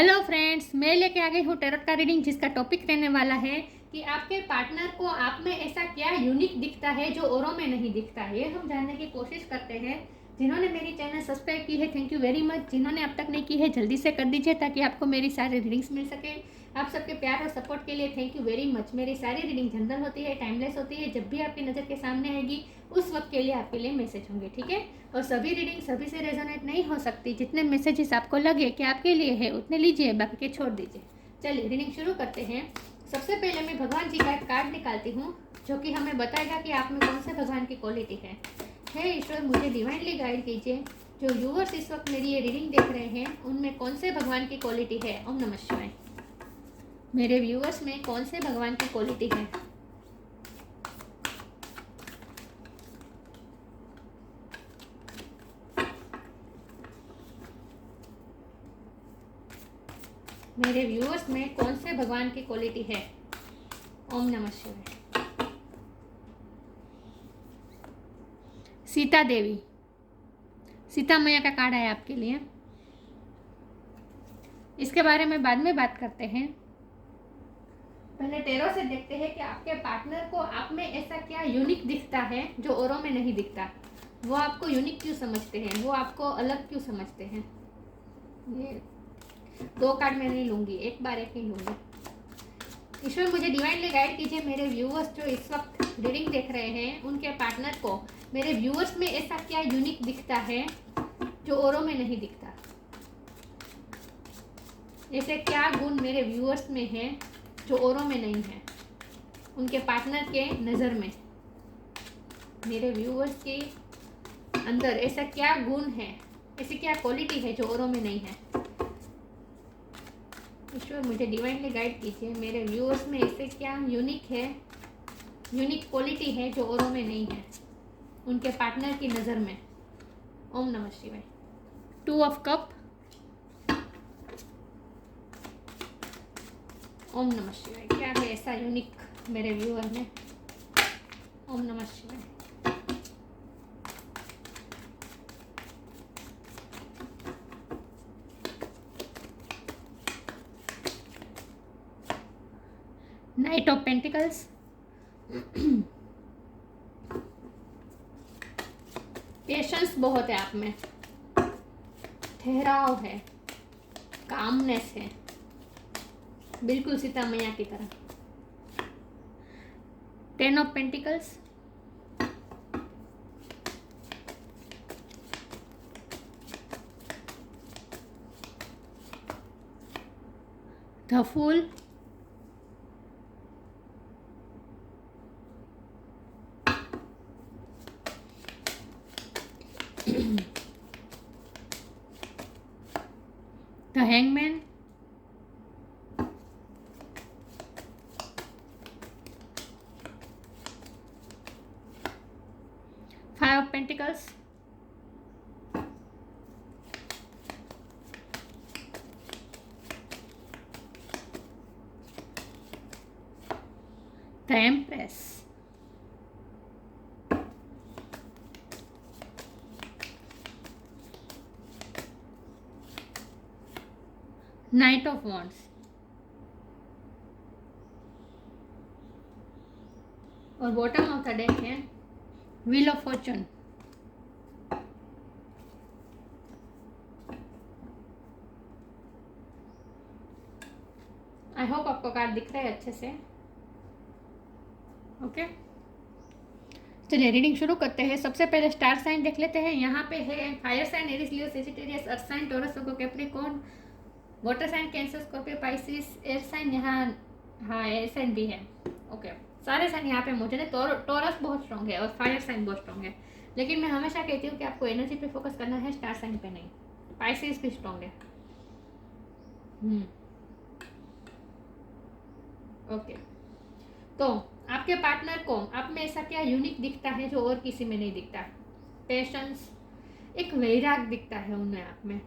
Hello friends, मैं लेके आ गई हूँ टैरोट का रीडिंग जिसका टॉपिक रहने वाला है कि आपके पार्टनर को आप में ऐसा क्या यूनिक दिखता है जो औरों में नहीं दिखता है। ये हम जानने की कोशिश करते हैं। जिन्होंने मेरी चैनल सब्सक्राइब की है थैंक यू वेरी मच। जिन्होंने अब तक नहीं की है जल्दी से कर दीजिए ताकि आपको मेरी सारी रीडिंग्स मिल सके। आप सबके प्यार और सपोर्ट के लिए थैंक यू वेरी मच। मेरी सारी रीडिंग जनरल होती है, टाइमलेस होती है। जब भी आपकी नज़र के सामने आएगी उस वक्त के लिए आपके लिए मैसेज होंगे, ठीक है। और सभी रीडिंग सभी से रेजोनेट नहीं हो सकती। जितने मैसेजेस आपको लगे कि आपके लिए है उतने लीजिए, बाकी के छोड़ दीजिए। चलिए रीडिंग शुरू करते हैं। सबसे पहले मैं भगवान जी का एक कार्ड निकालती हूँ जो कि हमें बताएगा कि आप में कौन से भगवान की क्वालिटी है। हे ईश्वर, मुझे डिवाइनली गाइड कीजिए। जो व्यूअर्स इस वक्त मेरी ये रीडिंग देख रहे हैं उनमें कौन से भगवान की क्वालिटी है। ओम नमः शिवाय। मेरे व्यूअर्स में कौन से भगवान की क्वालिटी है। मेरे व्यूअर्स में कौन से भगवान की क्वालिटी है। ओम नमः शिवाय। सीता देवी, सीता मैया का कार्ड आया आपके लिए। इसके बारे में बाद में बात करते हैं। पहले टेरो से देखते हैं कि आपके पार्टनर को आप में ऐसा क्या यूनिक दिखता है जो औरों में नहीं दिखता। वो आपको यूनिक क्यों समझते हैं, वो आपको अलग क्यों समझते हैं। ये दो कार्ड मैं नहीं लूंगी, एक बार एक ही लूंगी। ईश्वर, मुझे डिवाइनली गाइड कीजिए। मेरे व्यूअर्स जो इस वक्त रीडिंग देख रहे हैं उनके पार्टनर को मेरे व्यूअर्स में ऐसा क्या यूनिक दिखता है जो औरों में नहीं दिखता। ऐसे क्या गुण मेरे व्यूअर्स में है जो औरों में नहीं है। उनके पार्टनर के नज़र में मेरे व्यूअर्स के अंदर ऐसा क्या गुण है, ऐसी क्या क्वालिटी है जो औरों में नहीं है। ईश्वर, मुझे डिवाइनली गाइड कीजिए। मेरे व्यूअर्स में ऐसे क्या यूनिक है, यूनिक क्वालिटी है जो औरों में नहीं है उनके पार्टनर की नज़र में। ओम नमः शिवाय। 2 ऑफ कप। ओम नमः शिवाय। क्या है ऐसा यूनिक मेरे व्यूअर में। ओम नमः शिवाय। Night of pentacles. पेशेंस बहुत है आप में, ठहराव है, कामनेस है, बिल्कुल सीता मैया की तरह। 10 of pentacles. The fool. The hangman. Five of pentacles. The empress. Knight of wands. और बॉटम ऑफ द डेक है wheel of fortune. I hope आपको कार्ड दिख रहा है अच्छे से। ओके, चलिए रीडिंग शुरू करते हैं। सबसे पहले स्टार साइन देख लेते हैं। यहाँ पे है fire sign, Aries, Leo, Sagittarius, earth sign, Taurus, Virgo, Capricorn, water sign, Cancer, Scorpio, Pisces, air sign. यहाँ हाँ एयर साइन भी है। ओके, सारे साइन यहाँ पे मौजूद है। टॉरस बहुत स्ट्रॉन्ग है और फायर साइन बहुत स्ट्रॉन्ग है, लेकिन मैं हमेशा कहती हूँ कि आपको एनर्जी पे फोकस करना है, स्टार साइन पे नहीं। पाइसिस भी स्ट्रॉन्ग है। ओके, तो आपके पार्टनर को आप में ऐसा क्या यूनिक दिखता है जो और किसी में नहीं दिखता। पेशेंस, एक वैराग दिखता है उनमें आप में।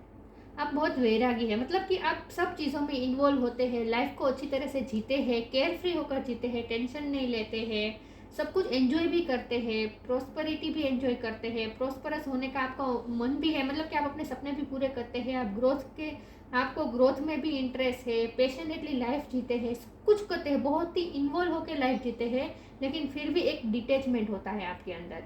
आप बहुत वैरागी है, मतलब कि आप सब चीज़ों में इन्वॉल्व होते हैं, लाइफ को अच्छी तरह से जीते हैं, केयर फ्री होकर जीते हैं, टेंशन नहीं लेते हैं, सब कुछ एंजॉय भी करते हैं, प्रोस्पेरिटी भी एंजॉय करते हैं, प्रोस्परस होने का आपका मन भी है, मतलब कि आप अपने सपने भी पूरे करते हैं, आप ग्रोथ के आपको ग्रोथ में भी इंटरेस्ट है, पैशनेटली लाइफ जीते हैं, सब कुछ करते हैं, बहुत ही इन्वॉल्व होकर लाइफ जीते हैं, लेकिन फिर भी एक डिटैचमेंट होता है आपके अंदर।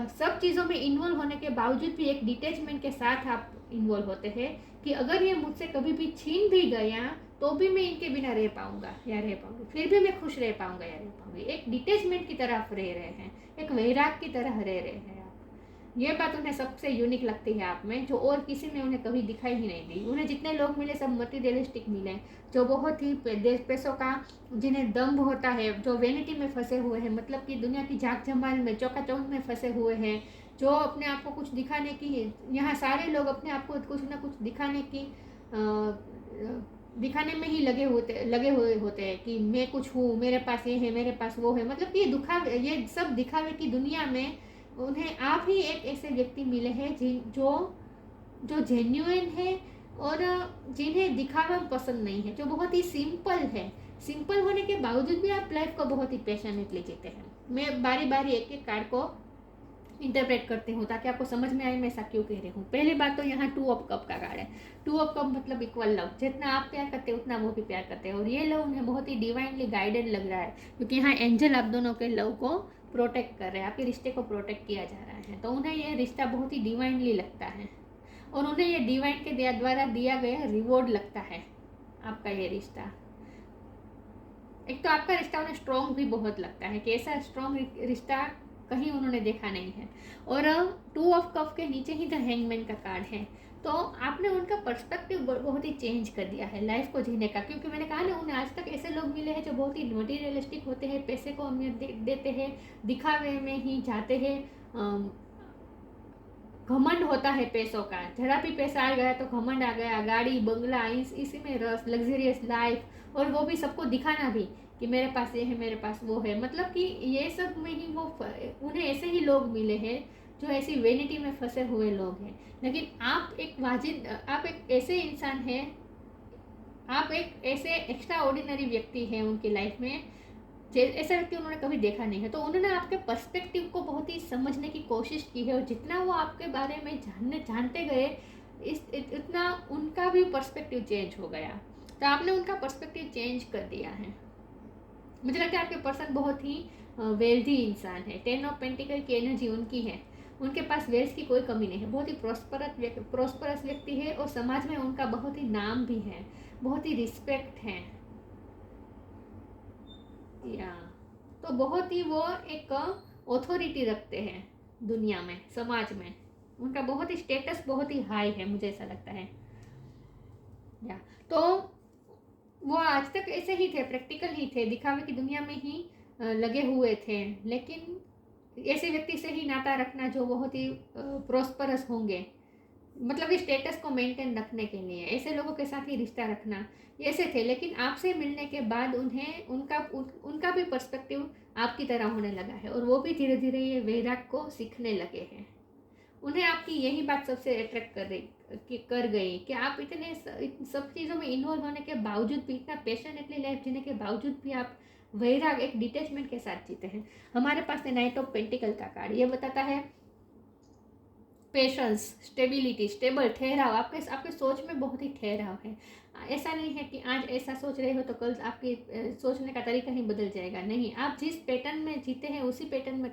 सब चीज़ों में इन्वॉल्व होने के बावजूद भी एक डिटैचमेंट के साथ आप इन्वॉल्व होते हैं कि अगर ये मुझसे कभी भी छीन भी गया तो भी मैं इनके बिना रह पाऊंगा या रह पाऊंगी, फिर भी मैं खुश रह पाऊंगा या रह पाऊंगी। एक डिटैचमेंट की तरफ रह रहे हैं, एक वैराग की तरह रह रहे हैं आप। ये बात उन्हें सबसे यूनिक लगती है आप में, जो और किसी ने उन्हें कभी दिखाई ही नहीं दी। उन्हें जितने लोग मिले सब मटीरियलिस्टिक मिले, जो बहुत ही पैसों का, जिन्हें दम्भ होता है, जो वेनिटी में फंसे हुए हैं, मतलब कि दुनिया की झाक झमाल में, चौकाचौंध में फंसे हुए हैं, जो अपने आप को कुछ दिखाने की, यहाँ सारे लोग अपने आप को कुछ ना कुछ दिखाने की दिखाने में ही लगे हुए होते हैं कि मैं कुछ हूँ, मेरे पास ये है, मेरे पास वो है। मतलब कि ये सब दिखावे की दुनिया में उन्हें आप ही एक ऐसे व्यक्ति मिले हैं जो जेन्युइन है और जिन्हें दिखावा पसंद नहीं है, जो बहुत ही सिंपल है। सिंपल होने के बावजूद भी आप लाइफ को बहुत ही पैशनेटली जीते हैं। मैं बारी बारी एक एक कार्ड को इंटरप्रेट करती हूँ ताकि आपको समझ में आए मैं ऐसा क्यों कह रही हूँ। पहली बात तो यहाँ 2 ऑफ कप का कार्ड है। 2 ऑफ कप मतलब इक्वल लव, जितना आप प्यार करते हैं उतना वो भी प्यार करते हैं, और ये लव उन्हें बहुत ही डिवाइनली गाइडेड लग रहा है, क्योंकि यहाँ एंजल आप दोनों के लव को प्रोटेक्ट कर रहे हैं, आपके रिश्ते को प्रोटेक्ट किया जा रहा है। तो उन्हें ये रिश्ता बहुत ही डिवाइनली लगता है, और उन्हें ये डिवाइन के द्वारा दिया गया रिवॉर्ड लगता है आपका ये रिश्ता। एक तो आपका रिश्ता उन्हें स्ट्रॉन्ग भी बहुत लगता है कि ऐसा स्ट्रॉन्ग रिश्ता कहीं उन्होंने देखा नहीं है। और 2 ऑफ कप के नीचे ही द हैंगमैन का कार्ड है, तो आपने उनका पर्सपेक्टिव बहुत ही चेंज कर दिया है लाइफ को जीने का। क्योंकि मैंने कहा ना, उन्हें आज तक ऐसे लोग मिले हैं जो बहुत ही मटीरियलिस्टिक होते हैं, पैसे को अहमियत देते हैं, दिखावे में ही जाते हैं, घमंड होता है पैसों का, जरा भी पैसा आ गया तो घमंड आ गया, गाड़ी बंगला, इसी में रस, लग्जरियस लाइफ, और वो भी सबको दिखाना भी कि मेरे पास ये है, मेरे पास वो है। मतलब कि ये सब में ही वो उन्हें ऐसे ही लोग मिले हैं जो ऐसी वेनिटी में फंसे हुए लोग हैं। लेकिन आप एक ऐसे इंसान हैं, आप एक ऐसे एक्स्ट्रा ऑर्डिनरी व्यक्ति हैं उनकी लाइफ में, ऐसा व्यक्ति उन्होंने कभी देखा नहीं है। तो उन्होंने आपके पर्सपेक्टिव को बहुत ही समझने की कोशिश की है, और जितना वो आपके बारे में जानते गए, इतना उनका भी पर्सपेक्टिव चेंज हो गया। तो आपने उनका पर्सपेक्टिव चेंज कर दिया है। मुझे लगता है आपके पर्सन बहुत ही वेल्दी इंसान है। 10 ऑफ पेंटिकल की एनर्जी उनकी है, उनके पास वेल्थ की कोई कमी नहीं है, बहुत ही प्रॉस्परस व्यक्ति है, और समाज में उनका बहुत ही नाम भी है, बहुत ही रिस्पेक्ट है। या तो बहुत ही वो एक ऑथोरिटी रखते हैं दुनिया में, समाज में, उनका बहुत ही स्टेटस बहुत ही हाई है, मुझे ऐसा लगता है। या तो वो आज तक ऐसे ही थे, प्रैक्टिकल ही थे, दिखावे की दुनिया में ही लगे हुए थे। लेकिन ऐसे व्यक्ति से ही नाता रखना जो बहुत ही प्रॉस्परस होंगे, मतलब इस स्टेटस को मेंटेन रखने के लिए ऐसे लोगों के साथ ही रिश्ता रखना, ऐसे थे। लेकिन आपसे मिलने के बाद उन्हें उनका भी पर्सपेक्टिव आपकी तरह होने लगा है, और वो भी धीरे धीरे ये वैराग को सीखने लगे हैं। उन्हें आपकी यही बात सबसे अट्रैक्ट कर गई कि आप इतने सब चीज़ों में इन्वॉल्व होने के बावजूद भी, इतना पैशनेटली लाइफ जीने के बावजूद भी आप वैराग, एक डिटैचमेंट के साथ जीते हैं। हमारे पास है नाइट ऑफ पेंटिकल का कार्ड। ये बताता है पेशेंस, स्टेबिलिटी, स्टेबल, ठहराव। आपके सोच में बहुत ही ठहराव है। ऐसा नहीं है कि आज ऐसा सोच रहे हो तो कल आपकी सोचने का तरीका ही बदल जाएगा। नहीं, आप जिस पैटर्न में जीते हैं उसी पैटर्न में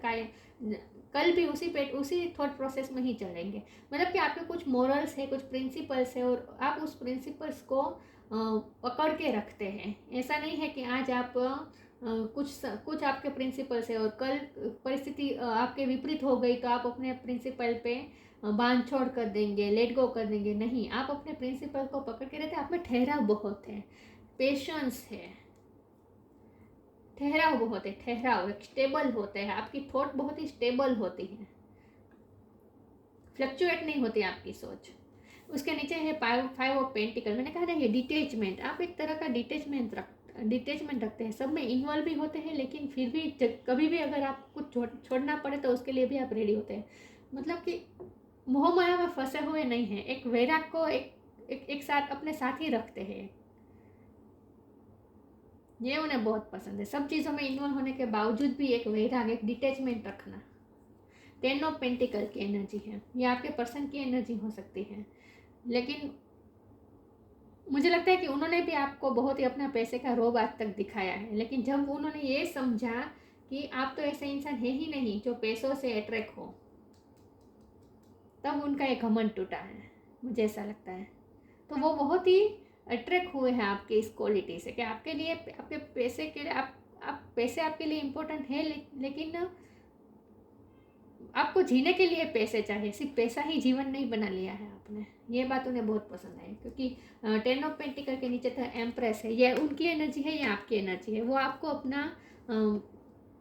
कल भी उसी थॉट प्रोसेस में ही चलेंगे। मतलब कि आपके कुछ मॉरल्स है, कुछ प्रिंसिपल्स है, और आप उस प्रिंसिपल्स को पकड़ के रखते हैं। ऐसा नहीं है कि आज आप कुछ आपके प्रिंसिपल्स है और कल परिस्थिति आपके विपरीत हो गई तो आप अपने प्रिंसिपल पे बांध छोड़ कर देंगे, लेट गो कर देंगे। नहीं, आप अपने प्रिंसिपल को पकड़ के रहते हैं। आप में ठहराव बहुत है, पेशेंस है, ठहराव बहुत है, ठहराव एक स्टेबल होते हैं। आपकी थॉट बहुत ही स्टेबल होती है, फ्लक्चुएट नहीं होती आपकी सोच। उसके नीचे है 5 ऑफ पेंटिकल। मैंने कहा ना, ये डिटेचमेंट, आप एक तरह का डिटेचमेंट रखते हैं, सब में इन्वॉल्व भी होते हैं, लेकिन फिर भी कभी भी अगर आप कुछ छोड़ना पड़े तो उसके लिए भी आप रेडी होते हैं। मतलब कि मोह माया में फंसे हुए नहीं हैं, एक वैराग को एक साथ अपने साथ ही रखते हैं। ये उन्हें बहुत पसंद है, सब चीज़ों में इन्वॉल्व होने के बावजूद भी एक वैराग, एक डिटैचमेंट रखना। 10 ऑफ पेंटिकल की एनर्जी है, ये आपके पर्सन की एनर्जी हो सकती है। लेकिन मुझे लगता है कि उन्होंने भी आपको बहुत ही अपना पैसे का रोब आज तक दिखाया है, लेकिन जब उन्होंने ये समझा कि आप तो ऐसे इंसान है ही नहीं जो पैसों से अट्रैक्ट हो, तब उनका एक घमंड टूटा है, मुझे ऐसा लगता है। तो वो बहुत ही अट्रैक्ट हुए हैं आपके इस क्वालिटी से कि आपके लिए, आपके पैसे के लिए, आप पैसे आपके लिए इम्पोर्टेंट है, लेकिन आपको जीने के लिए पैसे चाहिए, सिर्फ पैसा ही जीवन नहीं बना लिया है आपने। ये बात उन्हें बहुत पसंद आई, क्योंकि 10 ऑफ पेंटिकल के नीचे था एम्प्रेस है, ये उनकी एनर्जी है, ये आपकी एनर्जी है। वो आपको अपना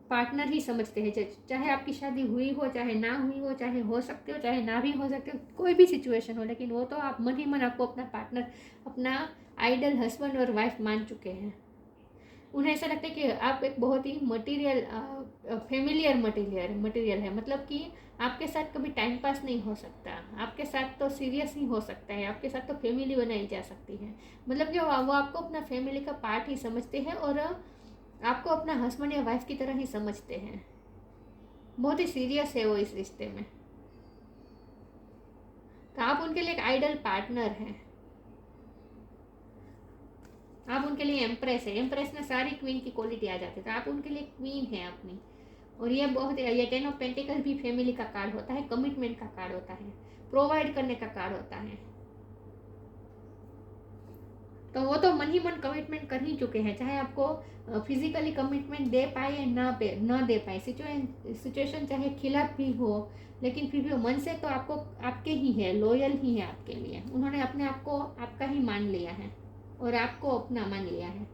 पार्टनर ही समझते हैं, चाहे आपकी शादी हुई हो, चाहे ना हुई हो, चाहे हो सकते हो, चाहे ना भी हो सकते हो, कोई भी सिचुएशन हो, लेकिन वो तो आप मन ही मन आपको अपना पार्टनर, अपना आइडल हस्बैंड और वाइफ मान चुके हैं। उन्हें ऐसा लगता है कि आप एक बहुत ही मटेरियल, फेमिलियर मटेरियल है, मतलब कि आपके साथ कभी टाइम पास नहीं हो सकता, आपके साथ तो सीरियस ही हो सकता है, आपके साथ तो फैमिली बनाई जा सकती है। मतलब कि वो आपको अपना फैमिली का पार्ट ही समझते हैं और आपको अपना हस्बैंड या वाइफ की तरह ही समझते हैं। बहुत ही सीरियस है वो इस रिश्ते में। तो आप उनके लिए एक आइडल पार्टनर हैं, आप उनके लिए एम्प्रेस है। एम्प्रेस में सारी क्वीन की क्वालिटी आ जाती है, तो आप उनके लिए क्वीन है अपनी। और ये बहुत, ये 10 ऑफ पेंटिकल भी फैमिली का कार्ड होता है, कमिटमेंट का कार्ड होता है, प्रोवाइड करने का कार्ड होता है। तो वो तो मन ही मन कमिटमेंट कर ही चुके हैं, चाहे आपको फिजिकली कमिटमेंट दे पाए या ना दे पाए, सिचुएशन चाहे खिलाफ भी हो, लेकिन फिर भी मन से तो आपको, आपके ही है, लॉयल ही है आपके लिए। उन्होंने अपने आप को आपका ही मान लिया है और आपको अपना मान लिया है।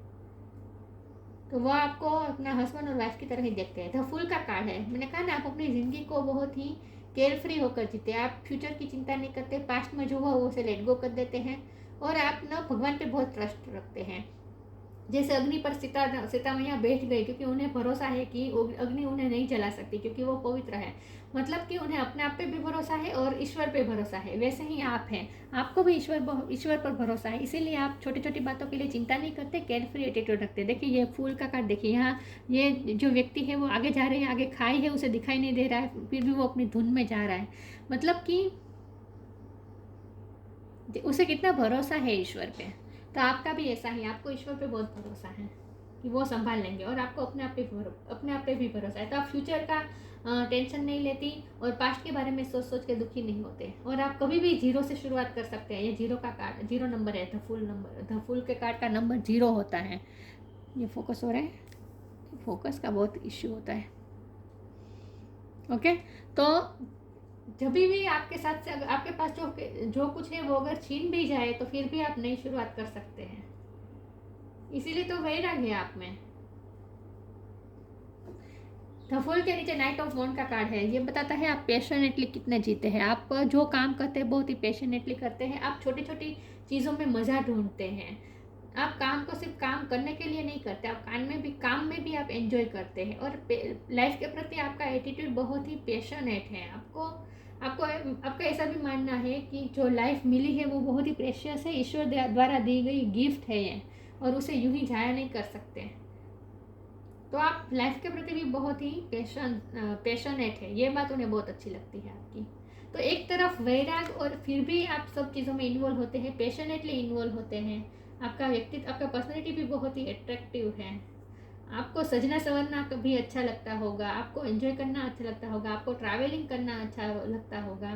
तो वो आपको अपना हस्बैंड और वाइफ की तरह ही देखते हैं। द फूल का कार्ड है, मैंने कहा ना, आप अपनी ज़िंदगी को बहुत ही केयर फ्री होकर जीते, आप फ्यूचर की चिंता नहीं करते, पास्ट में जो हुआ वो उसे लेट गो कर देते हैं, और आप ना भगवान पे बहुत ट्रस्ट रखते हैं। जैसे अग्नि पर सीता मैया बैठ गई, क्योंकि उन्हें भरोसा है कि अग्नि उन्हें नहीं जला सकती, क्योंकि वो पवित्र है। मतलब कि उन्हें अपने आप पे भी भरोसा है और ईश्वर पे भरोसा है। वैसे ही आप हैं, आपको भी ईश्वर पर भरोसा है, इसीलिए आप छोटी छोटी बातों के लिए चिंता नहीं करते, केयर फ्री एटीट्यूड रखते। देखिए ये फूल का कार्ड देखिए, यहाँ ये जो व्यक्ति है वो आगे जा रहे हैं, आगे खाई है, उसे दिखाई नहीं दे रहा है, फिर भी वो अपनी धुन में जा रहा है। मतलब कि उसे कितना भरोसा है ईश्वर पे। तो आपका भी ऐसा ही, आपको ईश्वर पे बहुत भरोसा है कि वो संभाल लेंगे, और आपको अपने आप पे भी भरोसा है। तो आप फ्यूचर का टेंशन नहीं लेती और पास्ट के बारे में सोच सोच के दुखी नहीं होते, और आप कभी भी जीरो से शुरुआत कर सकते हैं। ये जीरो का कार्ड, जीरो नंबर है, द फूल के कार्ड का नंबर जीरो होता है। ये फोकस हो रहा है, फोकस का बहुत इश्यू होता है। ओके, तो जब भी आपके साथ से आपके पास जो कुछ है वो अगर छीन भी जाए, तो फिर भी आप नई शुरुआत कर सकते हैं। इसीलिए तो वैराग है आप में। द फूल के नीचे नाइट ऑफ वॉन्ड का कार्ड है, ये बताता है आप पैशनेटली कितने जीते हैं। आप जो काम करते हैं बहुत ही पैशनेटली करते हैं, आप छोटी छोटी चीज़ों में मज़ा ढूंढते हैं। आप काम को सिर्फ काम करने के लिए नहीं करते, आप काम में भी आप एंजॉय करते हैं, और लाइफ के प्रति आपका एटीट्यूड बहुत ही पैशनेट है। आपका ऐसा भी मानना है कि जो लाइफ मिली है वो बहुत ही प्रेशियस है, ईश्वर द्वारा दी गई गिफ्ट है ये, और उसे यूं ही जाया नहीं कर सकते। तो आप लाइफ के प्रति भी बहुत ही पैशनेट है, ये बात उन्हें बहुत अच्छी लगती है आपकी। तो एक तरफ वैराग, और फिर भी आप सब चीज़ों में इन्वॉल्व होते हैं, पैशनेटली इन्वॉल्व होते हैं। आपका व्यक्तित्व, आपका पर्सनैलिटी भी बहुत ही अट्रैक्टिव है। आपको सजना संवरना भी अच्छा लगता होगा, आपको एंजॉय करना अच्छा लगता होगा, आपको ट्रैवलिंग करना अच्छा लगता होगा,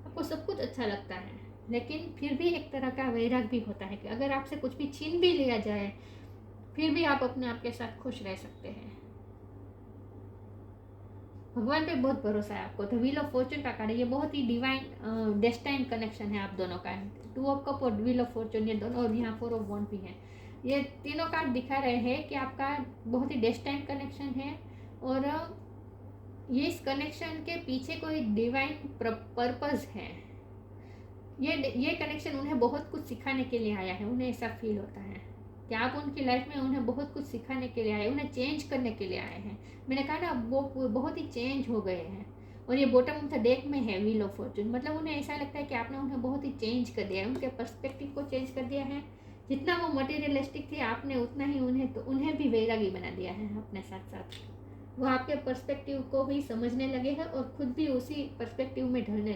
आपको सब कुछ अच्छा लगता है। लेकिन फिर भी एक तरह का वैराग भी होता है कि अगर आपसे कुछ भी छीन भी लिया जाए, फिर भी आप अपने आप के साथ खुश रह सकते हैं। भगवान पे बहुत भरोसा है आपको। द व्हील ऑफ फॉर्चून का कार्ड है, ये बहुत ही डिवाइन डेस्टाइन कनेक्शन है आप दोनों का। 2 ऑफ कप और व्हील ऑफ फॉर्चून, ये दोनों, और यहाँ 4 ऑफ वॉन्ड भी है। ये तीनों कार्ड दिखा रहे हैं कि आपका बहुत ही डेस्टाइन कनेक्शन है, और ये इस कनेक्शन के पीछे कोई डिवाइन पर्पस है। ये कनेक्शन उन्हें बहुत कुछ सिखाने के लिए आया है, उन्हें ऐसा फील होता है कि आप उनकी लाइफ में उन्हें बहुत कुछ सिखाने के लिए आए, उन्हें चेंज करने के लिए आए हैं। मैंने कहा ना, वो बहुत ही चेंज हो गए हैं। और ये बॉटम ऑफ द डेक में है व्हील ऑफ फॉर्चून, मतलब उन्हें ऐसा लगता है कि आपने उन्हें बहुत ही चेंज कर दिया है, उनके पर्सपेक्टिव को चेंज कर दिया है। जितना वो मटेरियलिस्टिक थे, आपने उतना ही उन्हें भी वैरागी बना दिया है अपने साथ साथ। वो आपके पर्सपेक्टिव को भी समझने लगे हैं और खुद भी उसी पर्सपेक्टिव में ढलने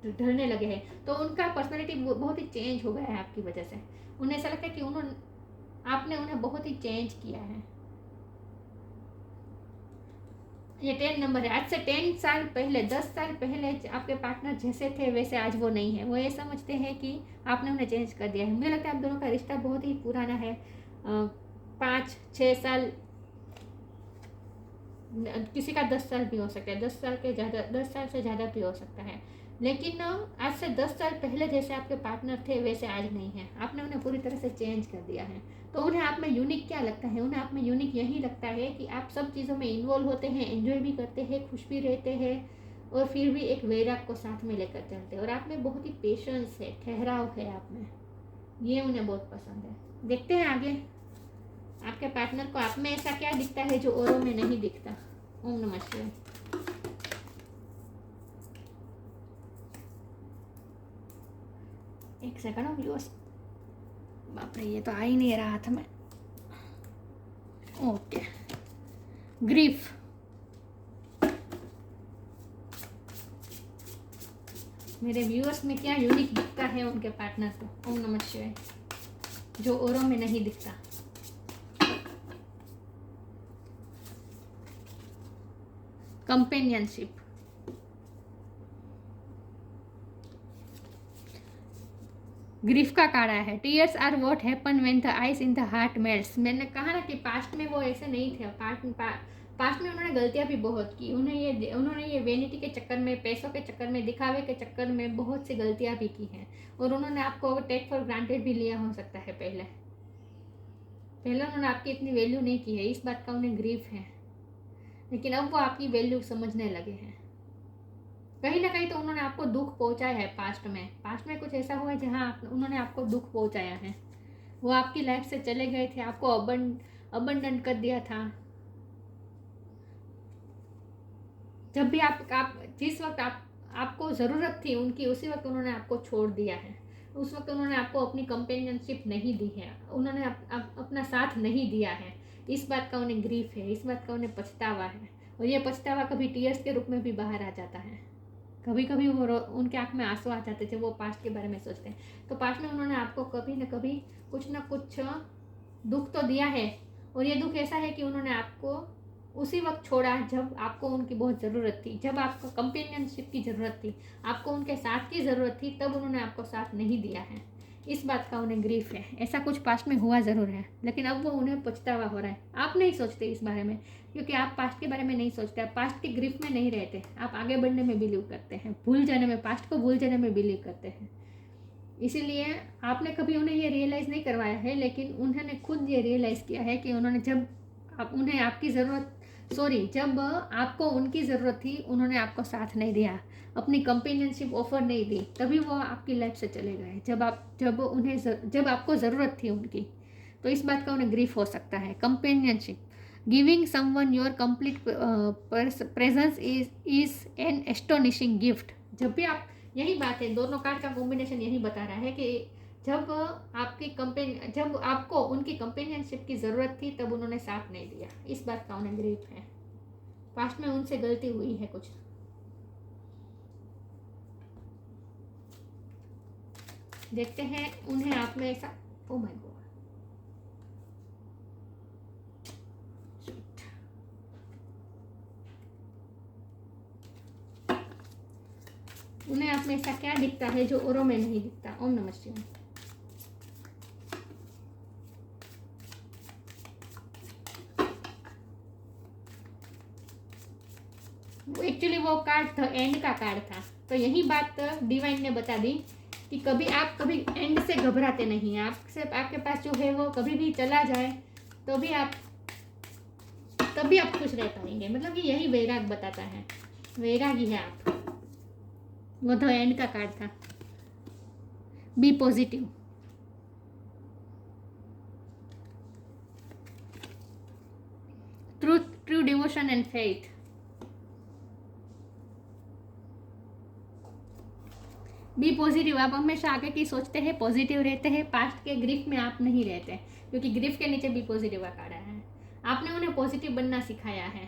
ढलने लगे हैं, तो उनका पर्सनैलिटी बहुत ही चेंज हो गया है आपकी वजह से। उन्हें ऐसा लगता है कि आपने उन्हें बहुत ही चेंज किया है। ये 10 नंबर है। आज से 10 साल पहले, 10 साल पहले आपके पार्टनर जैसे थे वैसे आज वो नहीं है। वो ये समझते हैं कि आपने उन्हें चेंज कर दिया है। मुझे लगता है आप दोनों का रिश्ता बहुत ही पुराना है, 5-6 साल, किसी का 10 साल भी हो सकता है, 10 साल से ज़्यादा भी हो सकता है। लेकिन आज से 10 साल पहले जैसे आपके पार्टनर थे वैसे आज नहीं है। आपने उन्हें पूरी तरह से चेंज कर दिया है। तो उन्हें आप में यूनिक क्या लगता है? उन्हें आप में यूनिक यही लगता है कि आप सब चीज़ों में इन्वॉल्व होते हैं, एंजॉय भी करते हैं, खुश भी रहते हैं, और फिर भी एक वैराग को साथ में लेकर चलते हैं। और आप में बहुत ही पेशेंस है, ठहराव है आप में। ये उन्हें बहुत पसंद है। देखते हैं आगे आपके पार्टनर को आप में ऐसा क्या दिखता है जो औरों में नहीं दिखता। ओम नमः शिवाय। एक सेकंड व्यूअर्स, बाप रे ये तो आ ही नहीं रहा हाथ में। Okay, grief. मेरे व्यूअर्स में क्या यूनिक दिखता है उनके पार्टनर को। ओम नमः शिवाय। जो औरों में नहीं दिखता। कंपेनियनशिप। ग्रीफ का कार्ड आया है। Tears are what happen when the ice in the heart melts. मैंने कहा ना कि पास्ट में वो ऐसे नहीं थे। पास्ट में उन्होंने गलतियां भी बहुत की। उन्होंने ये वेनिटी के चक्कर में, पैसों के चक्कर में, दिखावे के चक्कर में बहुत सी गलतियां भी की हैं। और उन्होंने आपको टेक फॉर ग्रांटेड भी लिया हो सकता है। पहले उन्होंने आपकी इतनी वैल्यू नहीं की है, इस बात का उन्हें ग्रीफ है। लेकिन अब वो आपकी वैल्यू समझने लगे हैं। कहीं ना कहीं तो उन्होंने आपको दुख पहुंचाया है। पास्ट में कुछ ऐसा हुआ है जहां उन्होंने आपको दुख पहुंचाया है। वो आपकी लाइफ से चले गए थे, आपको अबंडन कर दिया था। जब भी जिस वक्त आपको ज़रूरत थी उनकी, उसी वक्त उन्होंने आपको छोड़ दिया है। उस वक्त उन्होंने आपको अपनी कंपेनियनशिप नहीं दी है, उन्होंने अपना साथ नहीं दिया है। इस बात का उन्हें ग्रीफ है, इस बात का उन्हें पछतावा है। और ये पछतावा कभी टीयर्स के रूप में भी बाहर आ जाता है। कभी कभी वो उनके आँख में आंसू आ जाते थे, वो पास्ट के बारे में सोचते हैं। तो पास्ट में उन्होंने आपको कभी न कभी कुछ न कुछ दुख तो दिया है। और ये दुख ऐसा है कि उन्होंने आपको उसी वक्त छोड़ा जब आपको उनकी बहुत ज़रूरत थी, जब आपको कंपेनियनशिप की ज़रूरत थी, आपको उनके साथ की ज़रूरत थी, तब उन्होंने आपको साथ नहीं दिया है। इस बात का उन्हें ग्रीफ है। ऐसा कुछ पास्ट में हुआ ज़रूर है, लेकिन अब वो उन्हें पछतावा हो रहा है। आप नहीं सोचते इस बारे में, क्योंकि आप पास्ट के बारे में नहीं सोचते, आप पास्ट के ग्रीफ में नहीं रहते। आप आगे बढ़ने में बिलीव करते हैं, भूल जाने में, पास्ट को भूल जाने में बिलीव करते हैं। इसीलिए आपने कभी उन्हें ये रियलाइज़ नहीं करवाया है, लेकिन उन्होंने खुद ये रियलाइज़ किया है कि उन्होंने जब जब आपको उनकी ज़रूरत थी, उन्होंने आपको साथ नहीं दिया, अपनी कंपेनियनशिप ऑफर नहीं दी, तभी वो आपकी लाइफ से चले गए। जब आपको ज़रूरत थी उनकी। तो इस बात का उन्हें ग्रीफ हो सकता है। Companionship, giving someone your complete presence is an astonishing gift. जब भी आप, यही बात है, दोनों कार्ड का कॉम्बिनेशन यही बता रहा है कि जब आपको उनकी कंपेनियनशिप की ज़रूरत थी, तब उन्होंने साथ नहीं दिया। इस बात का उन्हें ग्रीफ है। पास्ट में उनसे गलती हुई है कुछ। देखते हैं उन्हें आप में ऐसा, ओ माय गॉड, उन्हें आप में ऐसा क्या दिखता है जो औरों में नहीं दिखता। ओम नमः शिवाय। एक्चुअली वो कार्ड था, एंड का कार्ड था। तो यही बात डिवाइन ने बता दी कि कभी एंड से घबराते नहीं हैं। आपके पास जो है वो कभी भी चला जाए तो भी तभी आप खुश रह पाएंगे। मतलब कि यही वैराग बताता है, वैरागी है आप। वो तो एंड का कार्ड था। Be positive. True devotion and faith. Be positive. आप हमेशा आगे की सोचते हैं, पॉजिटिव रहते हैं। पास्ट के ग्रीफ में आप नहीं रहते, क्योंकि ग्रीफ के नीचे बी पॉजिटिव का कार्ड आया है। आपने उन्हें पॉजिटिव बनना सिखाया है।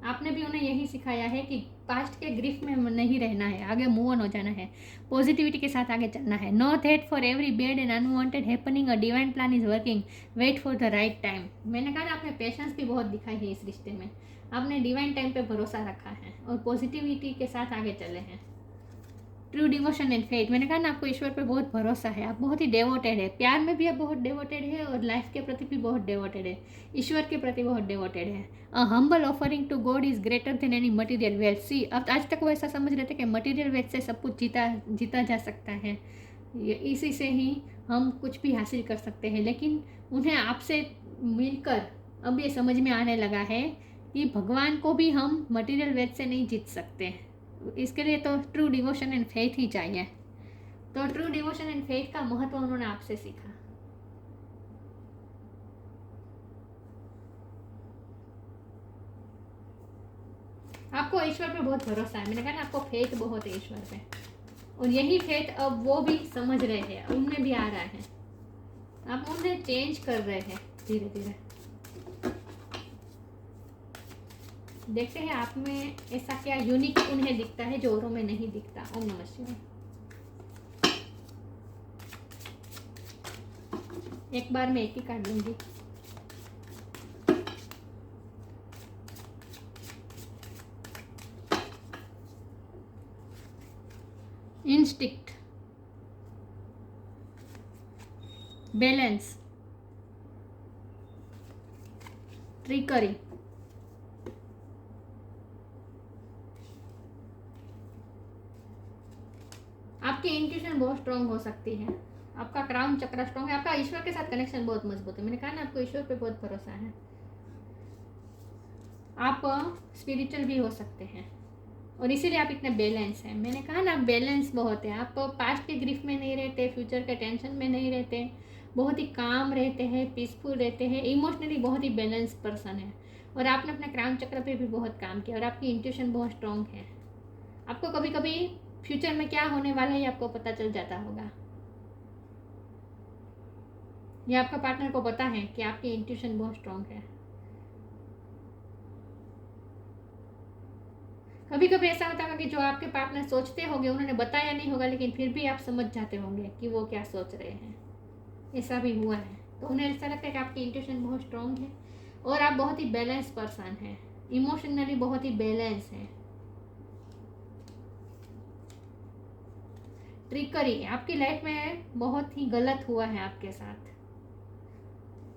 आपने भी उन्हें यही सिखाया है कि पास्ट के ग्रिफ में नहीं रहना है, आगे मूव ऑन हो जाना है, पॉजिटिविटी के साथ आगे चलना है। Know that for every bad and unwanted happening a divine plan is working, wait for the right time. मैंने कहा ना, आपने पेशेंस भी बहुत दिखाई है इस रिश्ते में, आपने डिवाइन टाइम पे भरोसा रखा है और पॉजिटिविटी के साथ आगे चले हैं। ट्रू डिवोशन एंड फेथ, मैंने कहा ना, आपको ईश्वर पे बहुत भरोसा है, आप बहुत ही डेवोटेड है, प्यार में भी आप बहुत डेवोटेड है और लाइफ के प्रति भी बहुत डेवोटेड है, ईश्वर के प्रति बहुत डेवोटेड है। A humble offering to God is greater than any material wealth. See, अब आज तक वो ऐसा समझ रहे थे कि मटीरियल वेल्थ से सब कुछ जीता जा सकता है, इसी से ही हम कुछ भी हासिल कर सकते हैं, लेकिन उन्हें आपसे मिलकर अब ये समझ में आने लगा है कि भगवान को भी हम मटीरियल वेल्थ से नहीं जीत सकते, इसके लिए तो ट्रू डिवोशन एंड फेथ ही चाहिए। तो ट्रू डिवोशन एंड फेथ का महत्व उन्होंने आपसे सीखा। आपको ईश्वर पे बहुत भरोसा है, मैंने कहा ना, आपको फेथ बहुत है ईश्वर पे, और यही फेथ अब वो भी समझ रहे हैं, उनमें भी आ रहा है, आप उन्हें चेंज कर रहे हैं धीरे धीरे। देखते हैं आप में ऐसा क्या यूनिक उन्हें दिखता है जो औरों में नहीं दिखता। ओम नमः शिवाय। एक बार मैं एक ही कार्ड लूंगी। इंस्टिक्ट, बैलेंस, ट्रिकरी, आपकी इंट्यूशन बहुत स्ट्रांग हो सकती है, आपका क्राउन चक्र स्ट्रांग है, आपका ईश्वर के साथ कनेक्शन बहुत मजबूत है। मैंने कहा ना, आपको ईश्वर पे बहुत भरोसा है, आप स्पिरिचुअल भी हो सकते हैं और इसीलिए आप इतने बैलेंस हैं। मैंने कहा ना, बैलेंस बहुत है, आप पास्ट के ग्रिफ में नहीं रहते, फ्यूचर के टेंशन में नहीं रहते, बहुत ही काम रहते हैं, पीसफुल रहते हैं, इमोशनली बहुत ही बैलेंस पर्सन है, और आपने अपने क्राउन चक्र पे भी बहुत काम किया और आपकी इंट्यूशन बहुत स्ट्रांग है। आपको कभी कभी फ्यूचर में क्या होने वाला है आपको पता चल जाता होगा, ये आपका पार्टनर को पता है कि आपकी इंट्यूशन बहुत स्ट्रांग है। कभी कभी ऐसा होता होगा कि जो आपके पार्टनर सोचते होंगे उन्होंने बताया नहीं होगा, लेकिन फिर भी आप समझ जाते होंगे कि वो क्या सोच रहे हैं, ऐसा भी हुआ है। तो उन्हें ऐसा लगता है कि आपकी इंट्यूशन बहुत स्ट्रांग है और आप बहुत ही बैलेंस पर्सन हैं, इमोशनली बहुत ही बैलेंस है। ट्रिकरी, आपकी लाइफ में बहुत ही गलत हुआ है आपके साथ।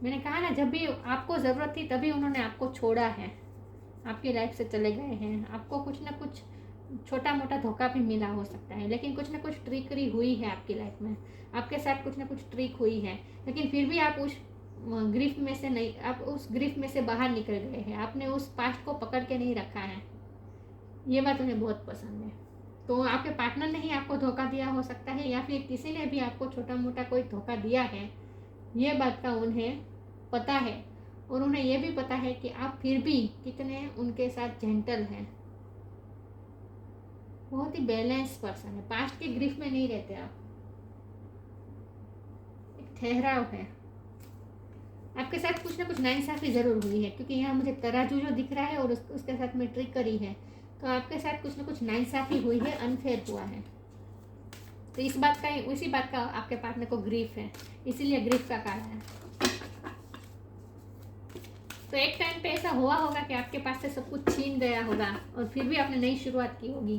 मैंने कहा ना, जब भी आपको ज़रूरत थी तभी उन्होंने आपको छोड़ा है, आपकी लाइफ से चले गए हैं। आपको कुछ ना कुछ छोटा मोटा धोखा भी मिला हो सकता है, लेकिन कुछ ना कुछ ट्रिकरी हुई है आपकी लाइफ में, आपके साथ कुछ ना कुछ ट्रिक हुई है, लेकिन फिर भी आप उस ग्रिफ में से नहीं, आप उस ग्रिफ में से बाहर निकल गए हैं, आपने उस पास्ट को पकड़ के नहीं रखा है। ये बात उन्हें बहुत पसंद है। तो आपके पार्टनर ने ही आपको धोखा दिया हो सकता है, या फिर किसी ने भी आपको छोटा मोटा कोई धोखा दिया है, ये बात का उन्हें पता है, और उन्हें यह भी पता है कि आप फिर भी कितने उनके साथ जेंटल हैं, बहुत ही बैलेंस पर्सन है, पास्ट के ग्रिफ में नहीं रहते आप, एक ठहराव है। आपके साथ कुछ ना कुछ नाइंसाफी जरूर हुई है, क्योंकि यहाँ मुझे तराजू जो दिख रहा है और उसके साथ में ट्रिकरी है, तो आपके साथ कुछ ना कुछ नाइंसाफी हुई है, अनफेयर हुआ है। तो इस बात का, उसी बात का आपके पार्टनर को ग्रीफ है, इसीलिए ग्रीफ का कारण है। तो एक टाइम पे ऐसा हुआ होगा कि आपके पास से सब कुछ छीन गया होगा और फिर भी आपने नई शुरुआत की होगी।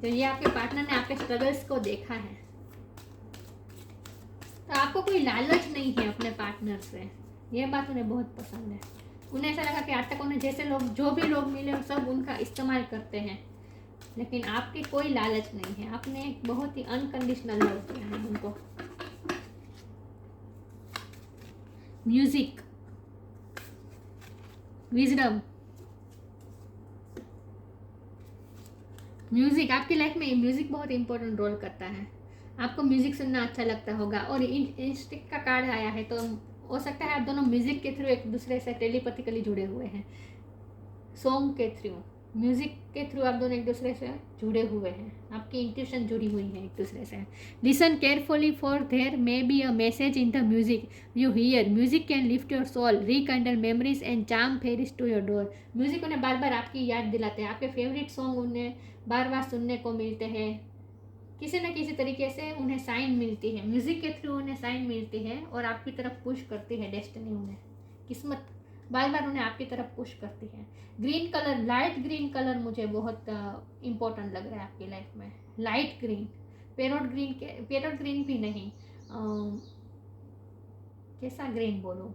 तो ये आपके पार्टनर ने आपके स्ट्रगल्स को देखा है, तो आपको कोई लालच नहीं है अपने पार्टनर से, ये बात उन्हें बहुत पसंद है। उन्हें ऐसा लगा कि आज तक उन्हें जैसे लोग, जो भी लोग मिले सब उनका इस्तेमाल करते हैं, लेकिन आपकी कोई लालच नहीं है, आपने बहुत ही अनकंडीशनल लव किया है उनको। म्यूजिक, विजडम, म्यूजिक, आपकी लाइफ में म्यूजिक बहुत इंपॉर्टेंट रोल करता है, आपको म्यूजिक सुनना अच्छा लगता होगा, और इंस्टिक्ट का कार्ड आया है, तो हो सकता है आप दोनों म्यूजिक के थ्रू एक दूसरे से टेलीपैथिकली जुड़े हुए हैं, सॉन्ग के थ्रू। म्यूज़िक के थ्रू आप दोनों एक दूसरे से जुड़े हुए हैं, आपकी इंट्यूशन जुड़ी हुई है एक दूसरे से। Listen carefully for there may be a message in the music you hear, music can lift your soul, rekindle memories and charm fairies to your door. Music उन्हें बार बार आपकी याद दिलाते हैं, आपके फेवरेट सॉन्ग उन्हें बार बार सुनने को मिलते हैं, किसी न किसी तरीके से उन्हें साइन मिलती है, म्यूजिक के थ्रू उन्हें साइन मिलती है और आपकी तरफ पुश करती है डेस्टिनी, उन्हें किस्मत बार बार उन्हें आपकी तरफ पुश करती है। Green colour, light green colour मुझे बहुत इम्पोर्टेंट लग रहा है आपकी लाइफ में। लाइट ग्रीन, पैरोट ग्रीन भी नहीं, कैसा ग्रीन बोलूँ,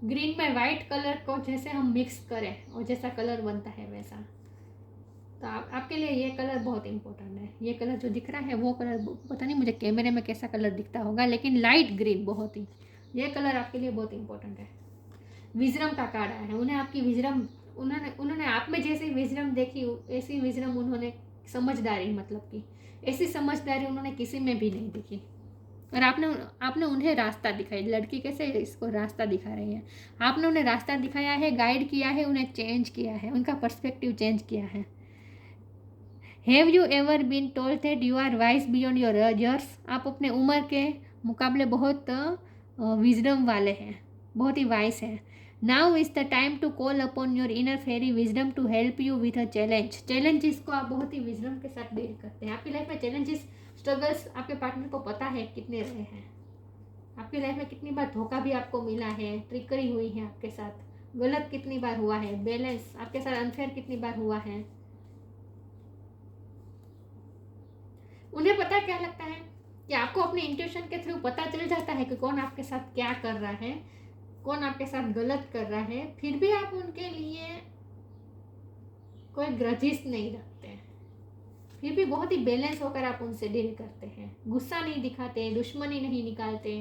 ग्रीन में वाइट कलर को जैसे हम मिक्स करें और जैसा कलर बनता है वैसा। तो आपके लिए ये कलर बहुत इंपॉर्टेंट है। ये कलर जो दिख रहा है वो कलर पता नहीं मुझे कैमरे में कैसा कलर दिखता होगा, लेकिन लाइट ग्रीन बहुत ही, ये कलर आपके लिए बहुत इंपॉर्टेंट है। विजडम का कार्ड आया है, उन्हें आपकी विजडम, उन्होंने आप में जैसी विजडम देखी ऐसी विजडम उन्होंने, समझदारी मतलब कि ऐसी समझदारी उन्होंने किसी में भी नहीं दिखी, और आपने उन्हें रास्ता दिखाई। लड़की कैसे इसको रास्ता दिखा रही है, आपने उन्हें रास्ता दिखाया है, गाइड किया है, उन्हें चेंज किया है, उनका पर्सपेक्टिव चेंज किया है। Have you ever been told that you are wise beyond your years, आप अपने उम्र के मुकाबले बहुत विजडम वाले हैं, बहुत ही वाइस हैं। Now is the time to call upon your inner fairy wisdom to help you with a challenges को आप बहुत ही विजडम के साथ डील करते हैं। आपकी लाइफ में चैलेंजेस, स्ट्रगल्स आपके पार्टनर को पता है कितने रहे हैं, आपकी लाइफ में कितनी बार धोखा भी आपको मिला है, ट्रिकरी हुई है आपके साथ, गलत कितनी बार हुआ है, बैलेंस आपके साथ अनफेयर कितनी बार हुआ है। उन्हें पता क्या लगता है कि आपको अपने इंट्यूशन के थ्रू पता चल जाता है कि कौन आपके साथ क्या कर रहा है, कौन आपके साथ गलत कर रहा है, फिर भी आप उनके लिए कोई ग्रजिस नहीं रखते हैं, फिर भी बहुत ही बैलेंस होकर आप उनसे डील करते हैं, गुस्सा नहीं दिखाते, दुश्मनी नहीं निकालते।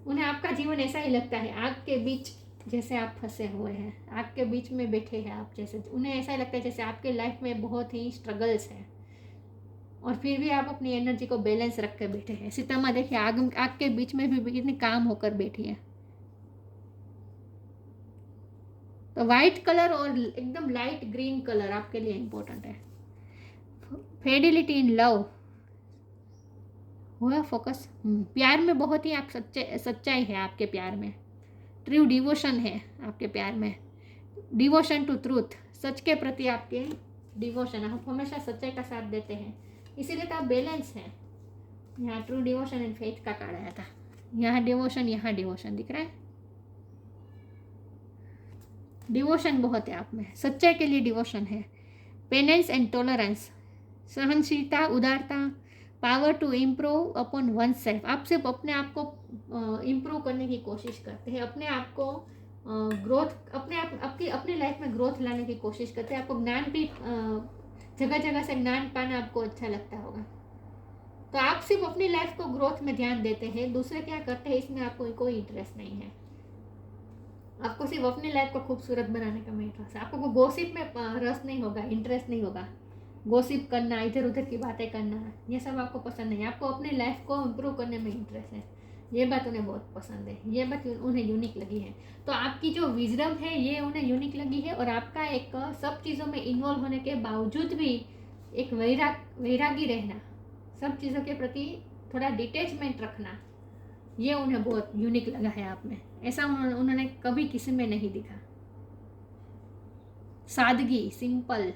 उन्हें आपका जीवन ऐसा ही लगता है, आग के बीच जैसे आप फंसे हुए हैं, आग के बीच में बैठे हैं आप जैसे, उन्हें ऐसा लगता है जैसे आपके लाइफ में बहुत ही स्ट्रगल्स हैं और फिर भी आप अपनी एनर्जी को बैलेंस रख के बैठे हैं। सीतामा देखिए आग के बीच में भी कितनी काम होकर बैठी है। तो वाइट कलर और एकदम लाइट ग्रीन कलर आपके लिए इंपॉर्टेंट है। फेडिलिटी इन लव हुआ फोकस, प्यार में बहुत ही आप सच्चाई है आपके प्यार में, ट्रू डिवोशन है आपके प्यार में, डिवोशन टू ट्रूथ, सच के प्रति आपके डिवोशन, आप हमेशा सच्चाई का साथ देते हैं, इसीलिए तो आप बैलेंस हैं। यहाँ ट्रू डिवोशन एंड फेथ का कार्ड आया था, यहाँ डिवोशन दिख रहा है, डिवोशन बहुत है आप में, सच्चाई के लिए डिवोशन है। पेनेंस एंड टॉलरेंस, सहनशीलता, उदारता, power to improve upon oneself, आप सिर्फ अपने आप को इम्प्रूव करने की कोशिश करते हैं, अपने आप को ग्रोथ, अपनी लाइफ में ग्रोथ लाने की कोशिश करते हैं। आपको ज्ञान भी जगह जगह से ज्ञान पाना आपको अच्छा लगता होगा, तो आप सिर्फ अपनी लाइफ को ग्रोथ में ध्यान देते हैं, दूसरे क्या करते हैं इसमें आपको कोई इंटरेस्ट नहीं है। आपको सिर्फ अपनी लाइफ को खूबसूरत बनाने का इंटरेस्ट है, आपको गॉसिप में रस नहीं होगा, इंटरेस्ट नहीं होगा, गॉसिप करना, इधर उधर की बातें करना, ये सब आपको पसंद नहीं है। आपको अपनी लाइफ को इम्प्रूव करने में इंटरेस्ट है, ये बात उन्हें बहुत पसंद है, ये बात उन्हें यूनिक लगी है। तो आपकी जो विजडम है ये उन्हें यूनिक लगी है, और आपका एक सब चीज़ों में इन्वॉल्व होने के बावजूद भी एक वैरागी रहना, सब चीज़ों के प्रति थोड़ा डिटैचमेंट रखना, ये उन्हें बहुत यूनिक लगा है आप में, ऐसा उन्होंने कभी किसी में नहीं दिखा। सादगी, सिंपल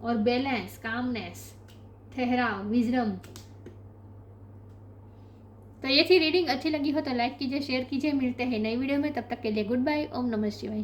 और बैलेंस, कामनेस, ठहराव, विजडम। तो ये थी रीडिंग, अच्छी लगी हो तो लाइक कीजिए, शेयर कीजिए, मिलते हैं नई वीडियो में, तब तक के लिए गुड बाय, ओम नमः शिवाय।